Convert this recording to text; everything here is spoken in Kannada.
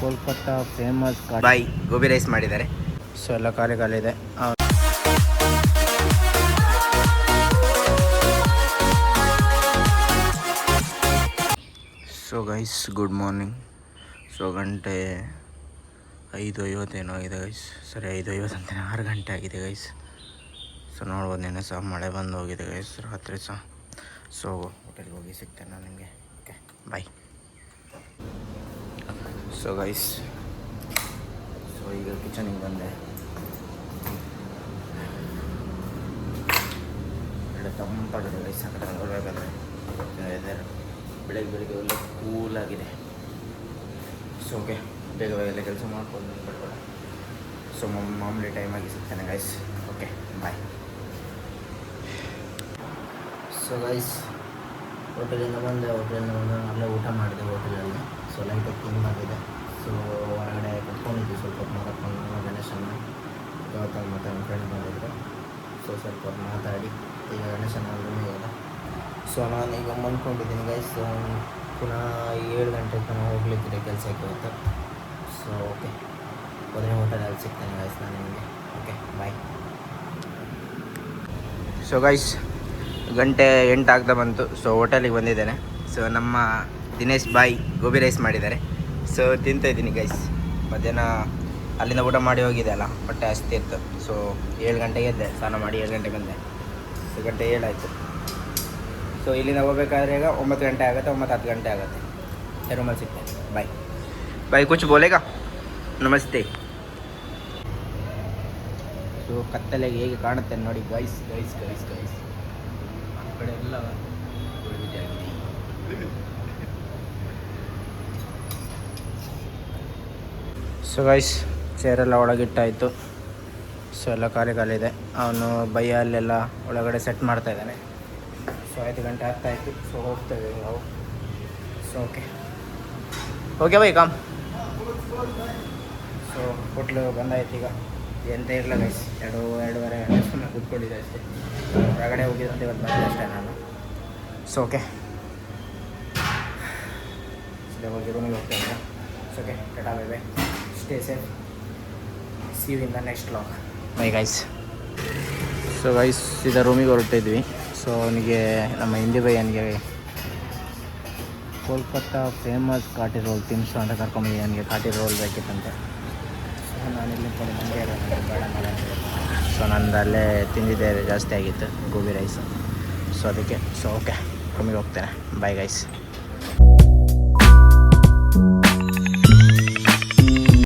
ಕೋಲ್ಕತ್ತಾ ಫೇಮಸ್ ಬಾಯ್ ಗೋಬಿ ರೈಸ್ ಮಾಡಿದ್ದಾರೆ. ಸೊ ಎಲ್ಲ ಖಾಲಿ ಇದೆ. So guys good morning. So ಗಂಟೆ 5:50 ಏನೋ ಆಗಿದೆ ಗೈಸ್. ಸರಿ 5:50 ಅಂತಾನೆ 6 ಗಂಟೆ ಆಗಿದೆ ಗೈಸ್. ಸೊ ನೋಡ್ಬೋದು ನೆನೆ ಸಹ ಮಳೆ ಬಂದು ಹೋಗಿದೆ ಗೈಸ್ ರಾತ್ರಿ ಸಹ. ಸೊ ಹೋಟೆಲ್ಗೆ ಹೋಗಿ ಸಿಗ್ತೇನೆ ನಾನು ನಿಮಗೆ. Okay bye. So guys so ಈಗ ಕಿಚನಿಗೆ ಬಂದೆ. ಒಳ್ಳೆ ತಂಪಾಗಿದೆ ಗೈಸ್. ಆ ಕಡೆ ನೋಡಬೇಕಂದ್ರೆ ವೆದರ್ ಬೆಳಗ್ಗೆ ಒಳ್ಳೆ ಕೂಲಾಗಿದೆ. ಸೊ ಓಕೆ ಬೇಗ ಎಲ್ಲ ಕೆಲಸ ಮಾಡ್ಕೊಂಡು ಬಿಡ್ಬೇಡ. ಸೊ ಮಾಮೂಲಿ ಟೈಮಾಗಿ ಸಿಗ್ತೇನೆ guys. Okay bye. So guys ಹೋಟೆಲಿಂದ ಬಂದೆ. ಅಲ್ಲೇ ಊಟ ಮಾಡಿದೆ ಹೋಟೆಲಲ್ಲಿ. ಸೊ ಲೈಟಾಗಿ ಕ್ಲೀನ್ ಆಗಿದೆ. ಸೊ ಹೊರಗಡೆ ಕುತ್ಕೊಂಡಿದ್ವಿ ಸ್ವಲ್ಪ ಹೊತ್ತು ಮಾತಾಡ್ಕೊಂಡು ಗಣೇಶನ್ನ ಇವತ್ತು ಮತ್ತು ನಮ್ಮ ಫ್ರೆಂಡ್ ಬಂದಿದ್ರು. ಸೊ ಸ್ವಲ್ಪ ಹೊತ್ತು ಮಾತಾಡಿ ಈಗ ಗಣೇಶನ ರೂಮಿಗೆಲ್ಲ. ಸೊ ನಾನೀಗ ಮನ್ಕೊಂಡಿದ್ದೀನಿ ಗೈಸ್. ಪುನಃ 7 ಗಂಟೆಗೆ ತನಕ ಹೋಗ್ಲಿಕ್ಕಿದೆ ಕೆಲಸಕ್ಕೆ ಇವತ್ತು. ಸೊ ಓಕೆ ಹೋದರೆ ಹೋಟೆಲಲ್ಲಿ ಸಿಗ್ತೇನೆ ಗೈಸ್ ನಾನು ನಿಮಗೆ. Okay bye. ಸೊ ಗೈಸ್ ಗಂಟೆ 8 ಆಗ್ತಾ ಬಂತು. ಸೊ ಹೋಟೆಲಿಗೆ ಬಂದಿದ್ದೇನೆ. ಸೊ ನಮ್ಮ ದಿನೇಶ್ ಬಾಯ್ ಗೋಬಿ ರೈಸ್ ಮಾಡಿದ್ದಾರೆ. ಸೊ ತಿಂತಾಯಿದ್ದೀನಿ ಗೈಸ್. ಮಧ್ಯಾಹ್ನ ಅಲ್ಲಿಂದ ಊಟ ಮಾಡಿ ಹೋಗಿದೆ ಅಲ್ಲ, ಹೊಟ್ಟೆ ಅಷ್ಟೇ ಇತ್ತು. ಸೊ 7 ಗಂಟೆಗೆ ಎದ್ದೆ, ಸ್ನಾನ ಮಾಡಿ 7 ಗಂಟೆಗೆ ಬಂದೆ. ಸೊ ಗಂಟೆ 7 ಆಯಿತು. ಸೊ ಇಲ್ಲಿಂದ ಹೋಗ್ಬೇಕಾದ್ರೆ ಈಗ 9 ಗಂಟೆ ಆಗುತ್ತೆ, 9-10 ಗಂಟೆ ಆಗುತ್ತೆ. ರೂಮಲ್ಲಿ ಸಿಗ್ತೇನೆ. ಬಾಯ್ ಬಾಯ್. ಕುಚ್ ಬೋಲೆಗಾ? ನಮಸ್ತೆ. ಸೊ ಕತ್ತಲೆಗೆ ಹೇಗೆ ಕಾಣುತ್ತೆ ನೋಡಿ ಗೈಸ್ ಗೈಸ್ ಗೈಸ್ ಗೈಸ್. ಆ ಕಡೆ ಎಲ್ಲ ಸೊ ಗೈಸ್ ಚೇರೆಲ್ಲ ಒಳಗಿಟ್ಟಾಯಿತು. ಸೊ ಎಲ್ಲ ಖಾಲಿ ಇದೆ. ಅವನು ಬೈಯ ಅಲ್ಲೆಲ್ಲ ಒಳಗಡೆ ಸೆಟ್ ಮಾಡ್ತಾಯಿದ್ದಾನೆ. ಸೊ 5 ಗಂಟೆ ಆಗ್ತಾಯಿತ್ತು. ಸೊ ಹೋಗ್ತೇವೆ ನಾವು. ಸೊ ಓಕೆ ಓಕೆ ಬೈ ಕಾಮ್. ಸೊ ಹೋಟ್ಲು ಬಂದಾಯ್ತು. ಈಗ ಎಂತ ಇರಲ್ಲ ಗೈಸ್. 2-2.5 ಗಂಟೆ ಸುಮ್ಮನೆ ಕೂತ್ಕೊಂಡಿದ್ದೆ ಅಷ್ಟೇ. ಹೊರಗಡೆ ಹೋಗಿದ್ದಂತ ಇವತ್ತು ಬಂದೆ ಅಷ್ಟೇ ನಾನು. ಸೊ ಓಕೆ ಸರಿ ಹೋಗಿ ರೂಮಿಗೆ ಹೋಗ್ತೇನೆ. So okay tata bye bye. Stay safe. See you in the next vlog. Bye guys. So guys ಸೀದಾ ರೂಮಿಗೆ ಹೊರಟಿದ್ವಿ. ಸೊ ಅವನಿಗೆ ನಮ್ಮ ಹಿಂದಿ ಬೈಯನಿಗೆ ಕೋಲ್ಕತ್ತಾ ಫೇಮಸ್ ಕಾಟಿ ರೋಲ್ ತಿನ್ಸು ಅಂತ ಕರ್ಕೊಂಬಂದು ನನಗೆ ಕಾಟಿ ರೋಲ್ ಬೇಕಿತ್ತಂತೆ. ಸೊ ನಾನಿಲ್ಲಿ ನನಗೆ ಬೇಡ ಮಳೆ. ಸೊ ನಂದು ಅಲ್ಲೇ ತಿಂದಿದ್ದೆ ಜಾಸ್ತಿ ಆಗಿತ್ತು ಗೋಬಿ ರೈಸ್. ಸೊ ಅದಕ್ಕೆ ಸೊ ಓಕೆ ರೂಮಿಗೆ ಹೋಗ್ತೇನೆ. Bye guys.